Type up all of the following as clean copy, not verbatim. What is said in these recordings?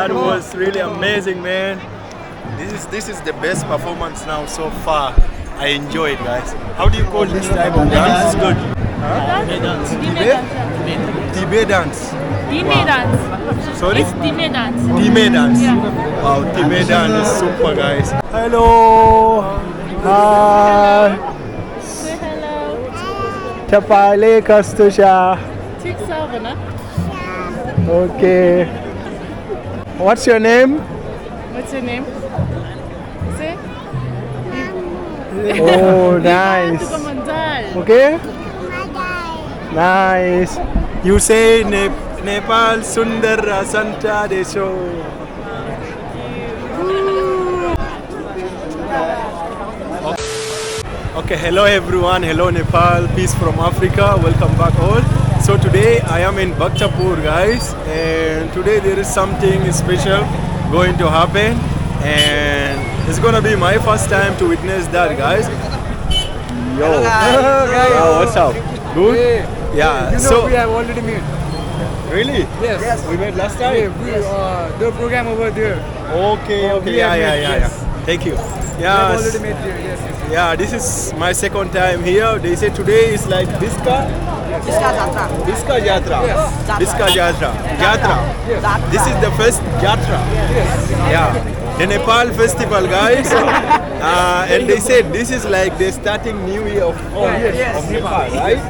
That was really amazing, man. This is the best performance now so far. I enjoyed, guys. How do you call this type of dance? It's good. Tibe dance. Time dance. Sorry? It's time dance. Time dance. Yeah. Wow, time dance is super, guys. Hello. Hi. Say hello. Tapale Kastusha. Tik Savana. Okay. What's your name? What's your name? Say. Oh, nice. Okay? Nice. You say Nepal Sundar Santa Desho. Okay, hello everyone. Hello Nepal. Peace from Africa. Welcome back all. So today I am in Bhaktapur, guys, and today there is something special going to happen, and it's gonna be my first time to witness that, guys. Yo, oh, what's up? Good? Yeah. So we have already met. really? Yes. We met last time. The program over there. Okay. we Yeah. have met, yes. Thank you. We have Yeah. already met here. Yes. Yeah, this is my second time here. They say today is like Biskā Jatra. Yes. Biskā Jatra. Jatra. Yes. This is the first Jatra. Yes. Yeah. The Nepal festival, guys. And they said this is like the starting new year of Nepal, right?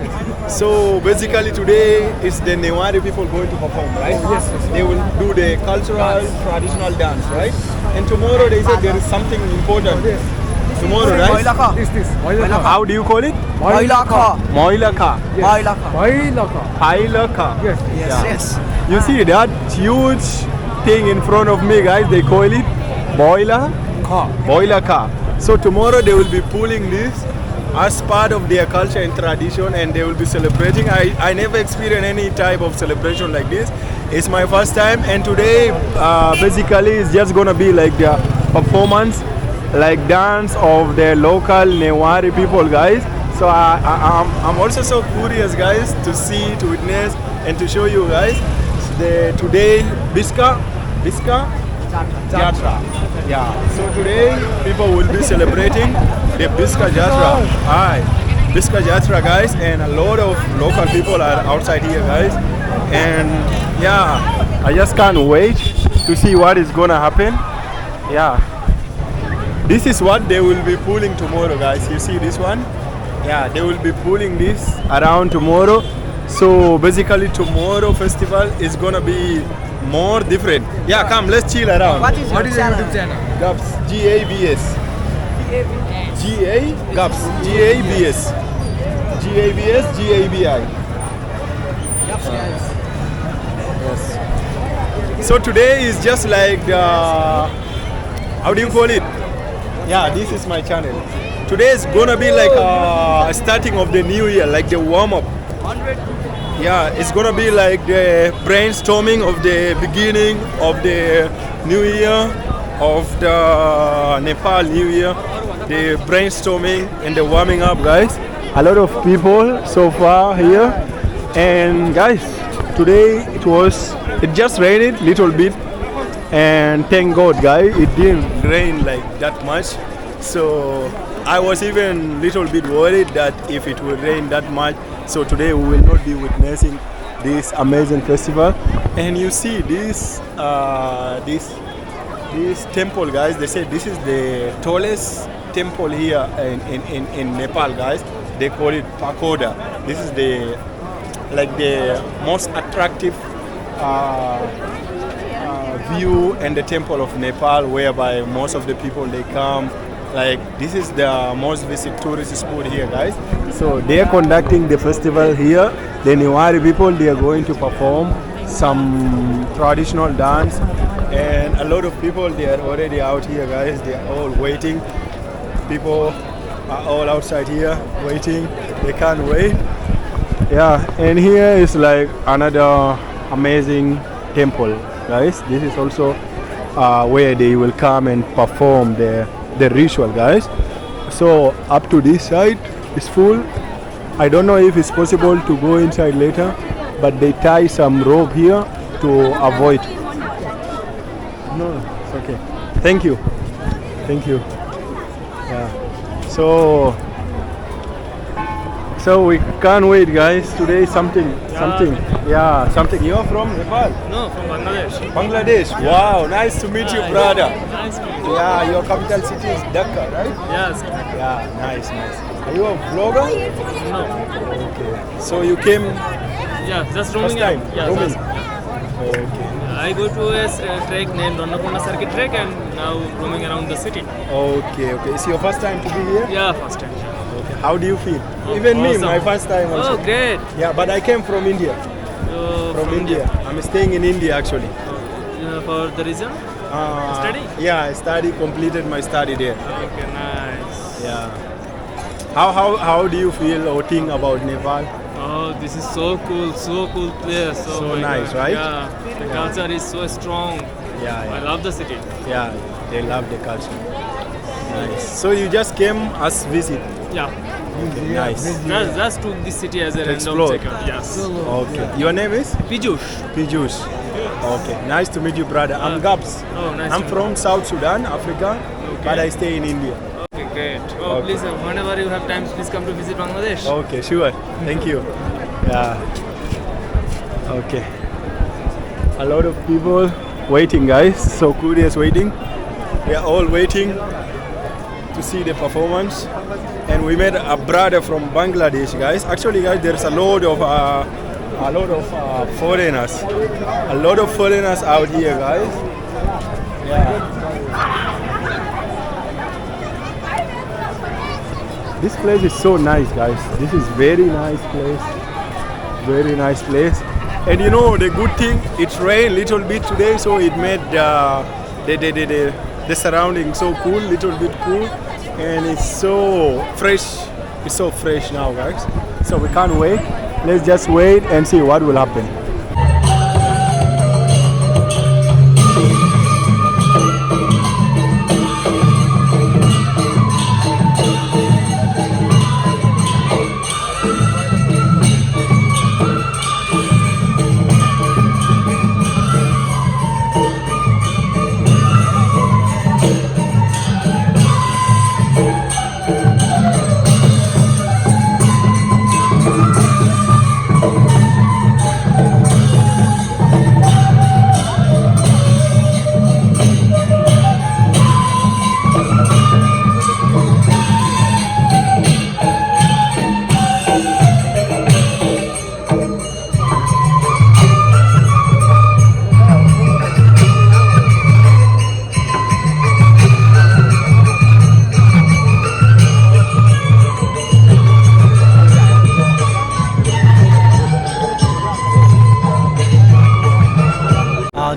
So basically today is the Newar people going to perform, right? Yes. They will do the cultural, traditional dance, right? And tomorrow they said there is something important. Tomorrow, right? This. How do you call it? Moilaka. Moilaka. Moilaka. Pailaka. Yes. Yes. You see that huge thing in front of me, guys? They call it Moilaka. So tomorrow they will be pulling this as part of their culture and tradition, and they will be celebrating. I never experienced any type of celebration like this. It's my first time, and today basically it's just gonna be like the performance, like dance of the local Newari people, guys. So I'm also so curious, guys, to see, to witness, and to show you guys the today Biska Jatra. Yeah. So today people will be celebrating the Biska Jatra. Hi, Biska Jatra, guys, and a lot of local people are outside here, guys. And yeah, I just can't wait to see what is gonna happen. Yeah. This is what they will be pulling tomorrow, guys. You see this one? Yeah, they will be pulling this around tomorrow. So basically tomorrow festival is gonna be more different. Yeah, come, let's chill around. What is your YouTube channel? Gabs, G-A-B-S. G-A, Gabs, G-A-B-S. G-A-B-S, G-A-B-I. Yes. So today is just like the, how do you call it? Yeah, this is my channel. Today is gonna be like a starting of the new year, like the warm-up. Yeah, it's gonna be like the brainstorming of the beginning of the new year, of the Nepal new year, the brainstorming and the warming up, guys. A lot of people so far here, and guys, today it just rained little bit, and thank God, guys, it didn't rain like that much. So I was even little bit worried that if it would rain that much. So today we will not be witnessing this amazing festival. And you see this this temple, guys. They say this is the tallest temple here in Nepal, guys. They call it pagoda. This is the most attractive view and the temple of Nepal, whereby most of the people they come. Like this is the most visited tourist spot here, guys. So they are conducting the festival here. The Newari people, they are going to perform some traditional dance, and a lot of people they are already out here, guys. They are all waiting. People are all outside here waiting. They can't wait. Yeah, and here is like another amazing temple, guys. This is also where they will come and perform the ritual, guys. So up to this side is full. I don't know if it's possible to go inside later, but they tie some rope here to avoid. No, it's okay. Thank you. Thank you. Yeah. So we can't wait, guys. Today something. Yeah, something. You're from Nepal? No, from Bangladesh. Bangladesh. Wow, nice to meet you, brother. Nice to meet you. Yeah, your capital city is Dhaka, right? Yes. Yeah, nice. Are you a vlogger? No. Okay. So you came Yeah, just first roaming time? around. Yeah, Roaming. just- Okay. I go to a trek named Ronnapurna Circuit Trek and now roaming around the city. Okay. It's your first time to be here? Yeah, first time. Okay. How do you feel? Even me, awesome. my first time also. Oh, great. Yeah, but I came from India. From India. I'm staying in India actually. For the reason? Study? Yeah, I completed my study there. Okay, nice. Yeah. How do you feel or think about Nepal? Oh, this is so cool place. Oh So my nice, God. right? Yeah, the culture is so strong. Yeah. I love the city. Yeah, they love the culture. Nice. So you just came as visit. Yeah, Nice. just took this city as a random explore. check-out. Yes. Okay. Your name is? Pijush. Pijus. Okay. Nice to meet you, brother. I'm Gabs. Oh, nice. I'm to from South Sudan, Africa, Okay. but I stay in India. Okay, great. Oh, Okay. please, whenever you have time, please come to visit Bangladesh. Okay, sure. Thank you. Yeah. Okay. A lot of people waiting, guys. So curious waiting. We are all waiting to see the performance. And we met a brother from Bangladesh, guys. Actually, guys, there's a lot of foreigners. A lot of foreigners out here, guys. Yeah. This place is so nice, guys. This is very nice place. Very nice place. And you know the good thing, it rained little bit today, so it made the surrounding so cool, little bit cool, and it's so fresh. It's so fresh now, guys. So we can't wait. Let's just wait and see what will happen.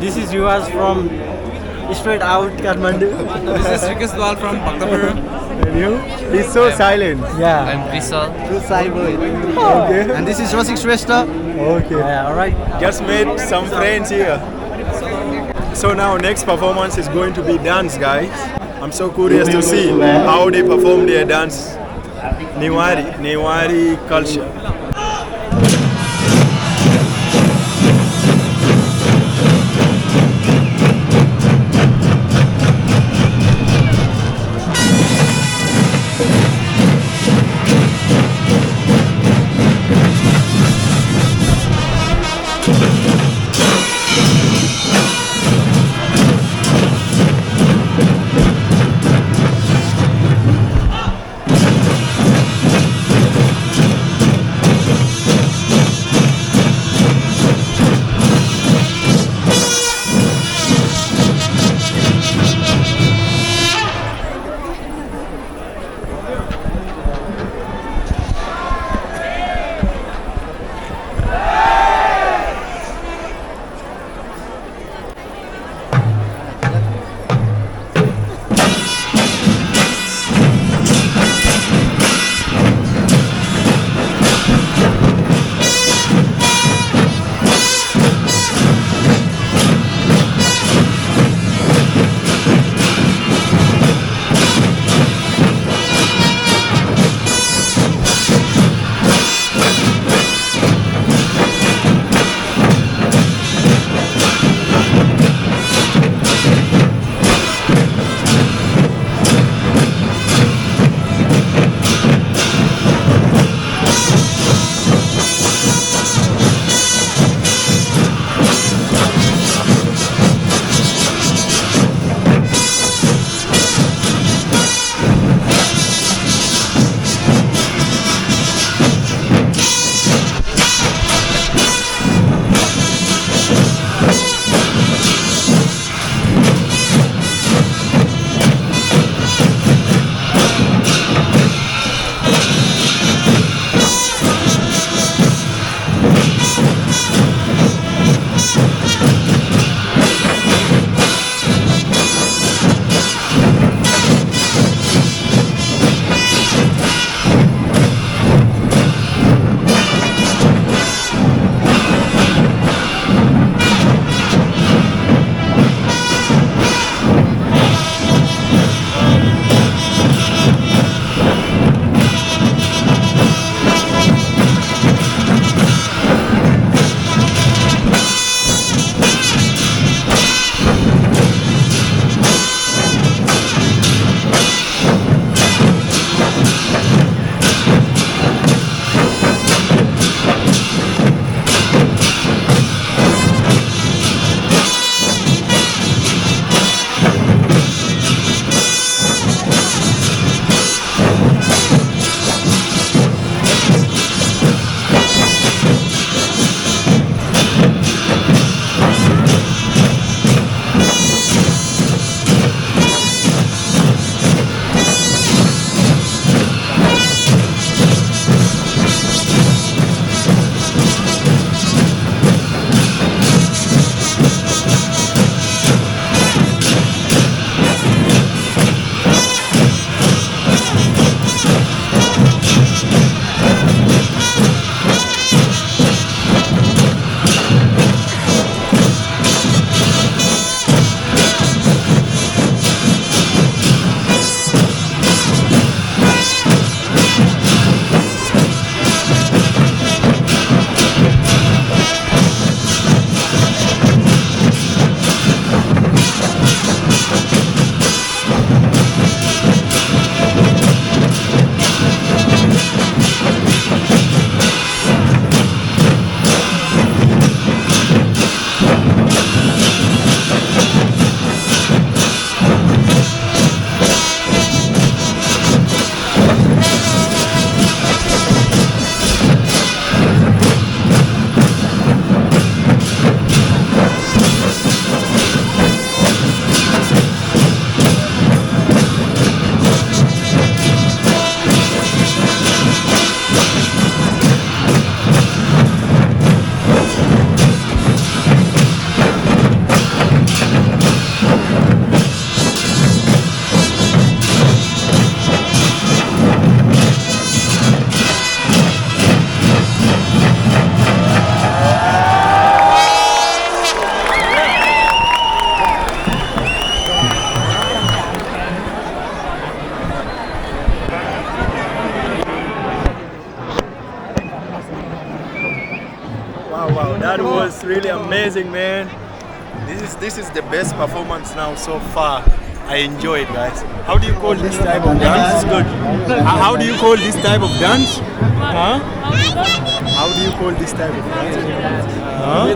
This is Newar from straight out Kathmandu. This is Biskā from Bhaktapur. And you? He's so silent. Yeah. I'm Vishal. Two side boy. Okay. And this is fisrt. Okay. Yeah, alright. Just made some friends here. So now next performance is going to be dance, guys. I'm so curious to see how they perform their dance. Newari culture. amazing, man. This is the best performance now so far. I enjoy it, guys. How do you call this type of dance? It's good. How do you call this type of dance? Huh? How do you call this type of dance? Huh?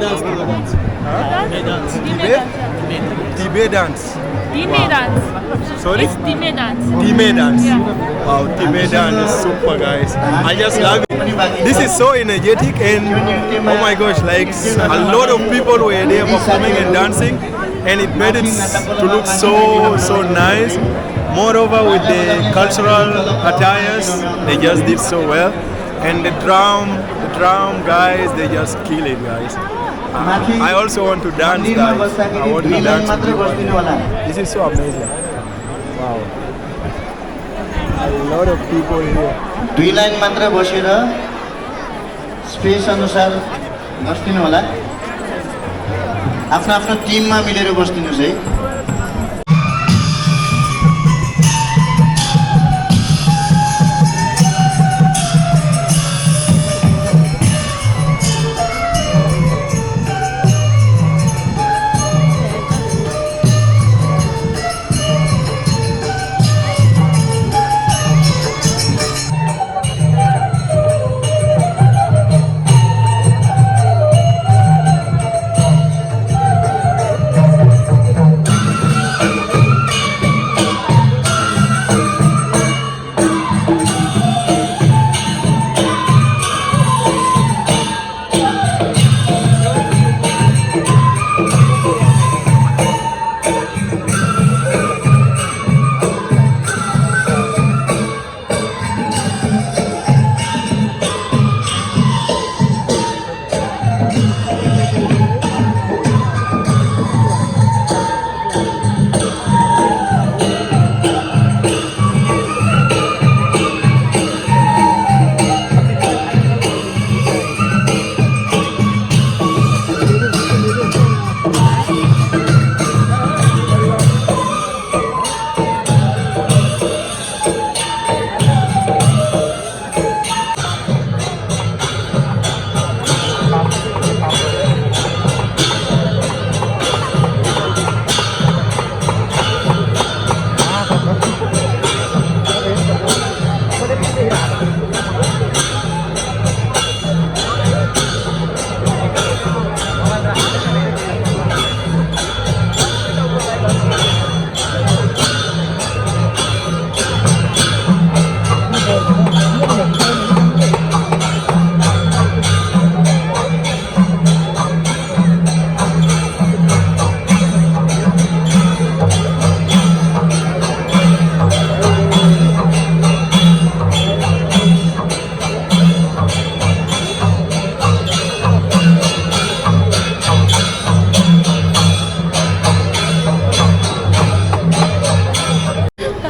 Tibe dance. Time dance. Sorry? It's time dance. Time dance. Yeah. Wow, time dance is super, guys. I just love it. This is so energetic and oh my gosh, like a lot of people were there performing and dancing, and it made it to look so nice. Moreover, with the cultural attires, they just did so well, and the drum guys, they just kill it, guys. I also want to dance, guys. I want to dance with you. This is so amazing. Wow. A lot of people here. 2 line मात्र बसेर space अनुसार बस्दिनु होला आफ्नो आफ्नो टिममा मिलेर बस्दिनुस् है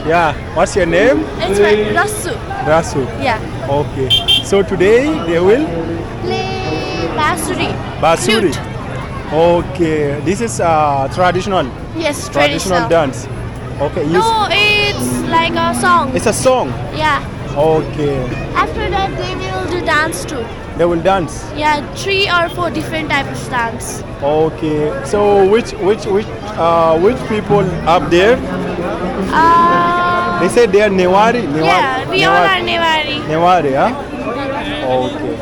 Yeah, what's your name? It's right. Rasu. Rasu. Yeah. Okay. So today they will Play basuri. Basuri. Flute. Okay. This is traditional Yes, traditional dance. Okay. No, it's like a song. It's a song. Yeah. Okay. After that, they will do dance too. They will dance. Yeah, 3 or 4 different types of dance. Okay. So which people up there? They say they are Newari. Yeah, we all are Newari. Newari, huh? Okay.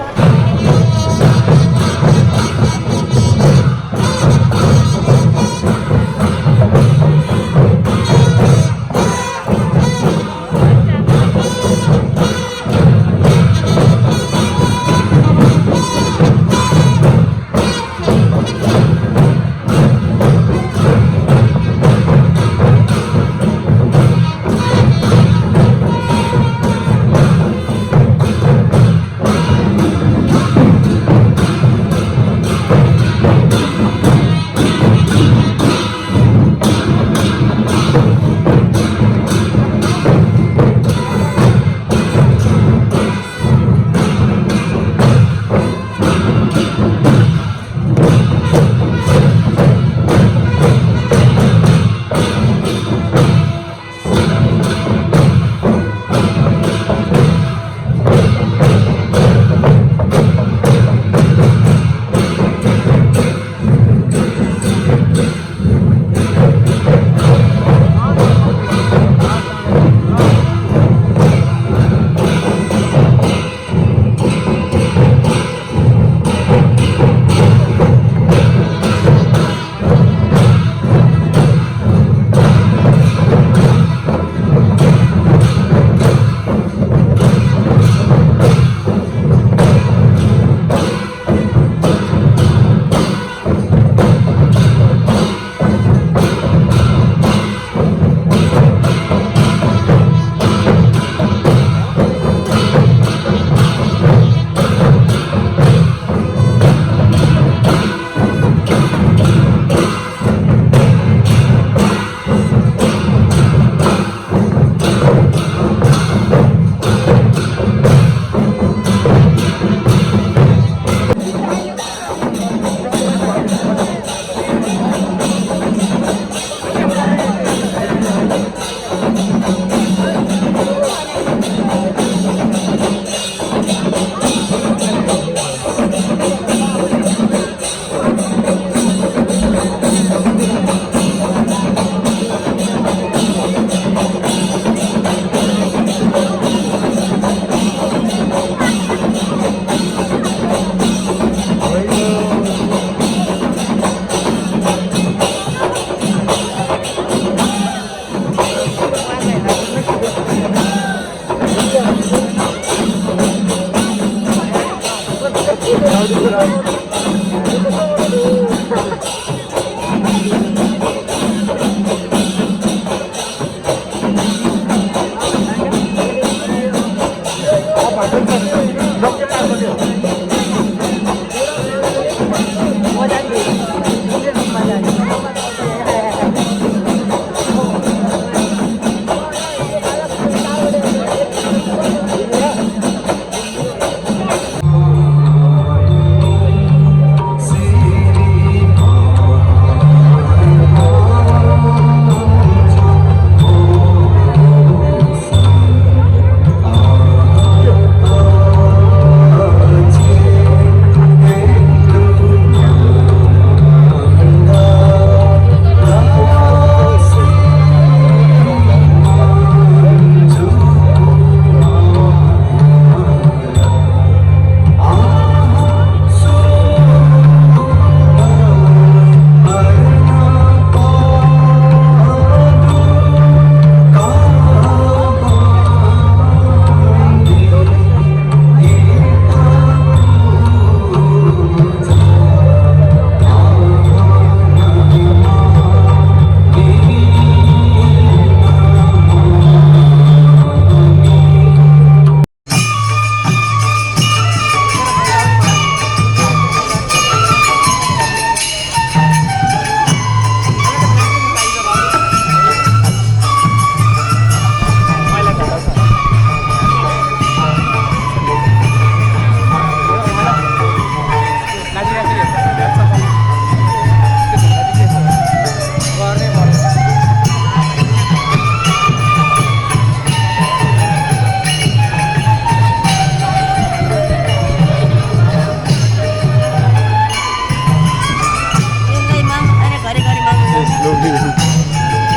blooming.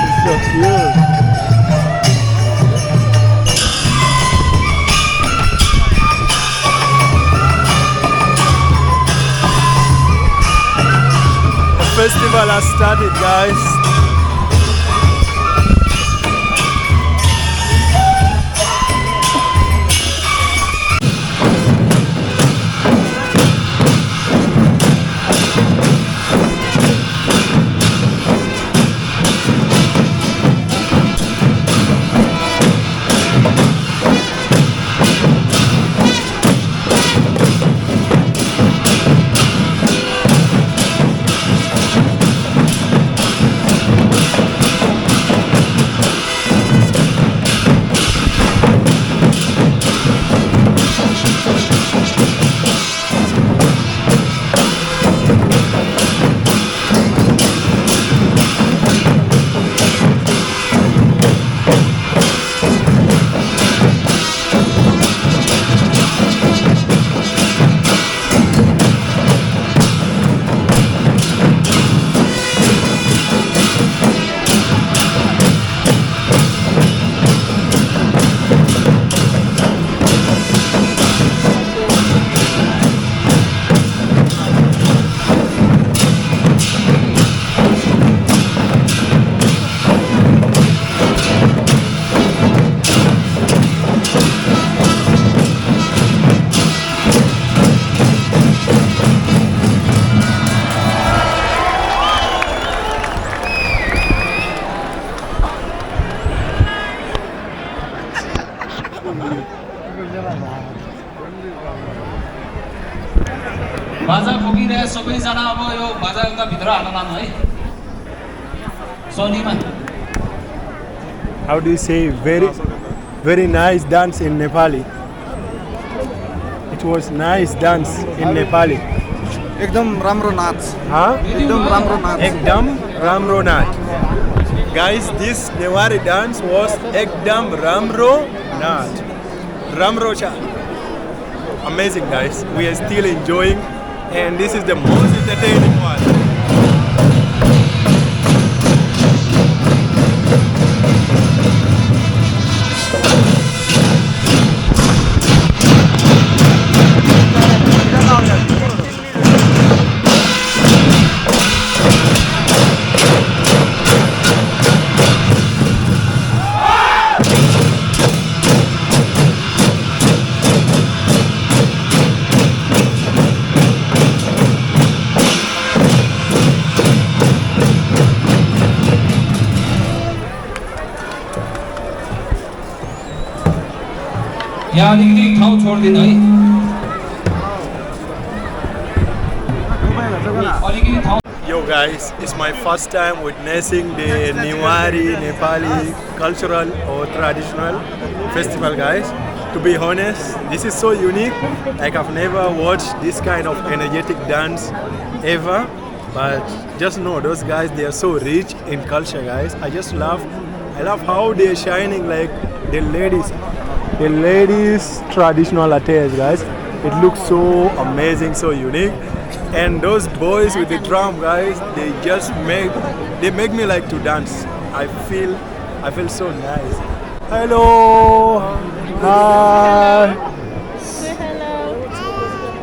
It's so cute. The festival has started, guys. बाजा फुकिरहे सबैजना अब यो बाजा एउटा भित्र हाल्न लानु है सोनीमा How do you say very nice dance in Nepali? It was nice dance in Nepali. एकदम राम्रो नाच Huh? एकदम राम्रो नाच Ekdam Ramro Nath. Guys, this Newari dance was Ekdam Ramro Nath. Ramro Cha. Amazing, guys. We are still enjoying, and this is the most entertaining one. यहाँ अलिकति ठाउँ छोड्दिन है अलिकति ठाउँ Yo guys, it's my first time witnessing the Newari Nepali cultural or traditional festival, guys. To be honest, this is so unique. Like I've never watched this kind of energetic dance ever. But just know those guys, they are so rich in culture, guys. I love how they're shining, like the ladies traditional attires, guys. It looks so amazing, so unique. And those boys with the drum, guys, they make me like to dance. I feel so nice. Hello. Hi. Say hello.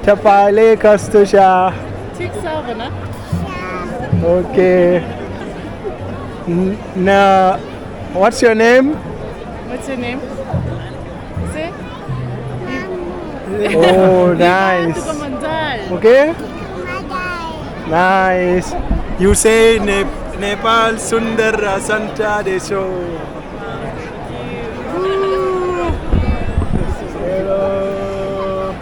Tapale Kastusha. Okay. Now, what's your name? What's your name? Say. Oh, nice. Okay. Nice. You say Nepal Sundar Santa Desho. Hello.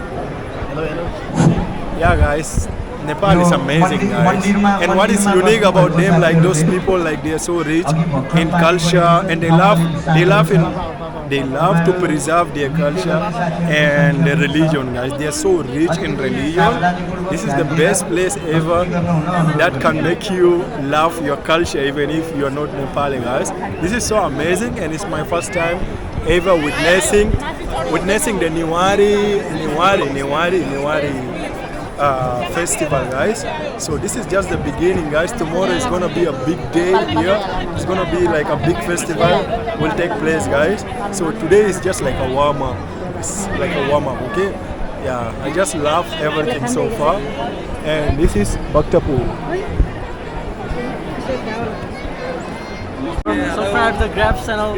Yeah, guys. Nepal is amazing, guys. And what is unique about them, like those people, like they are so rich in culture, and they love to preserve their culture and their religion, guys. They are so rich in religion. This is the best place ever that can make you love your culture, even if you are not Nepali, guys. This is so amazing, and it's my first time ever witnessing the Newari festival, guys. So this is just the beginning, guys. Tomorrow is gonna be a big day here. It's gonna be like a big festival will take place, guys. So today is just like a warm up. It's like a warm up, okay? Yeah, I just love everything so far. And this is Bhaktapur. So far, the Grab channel.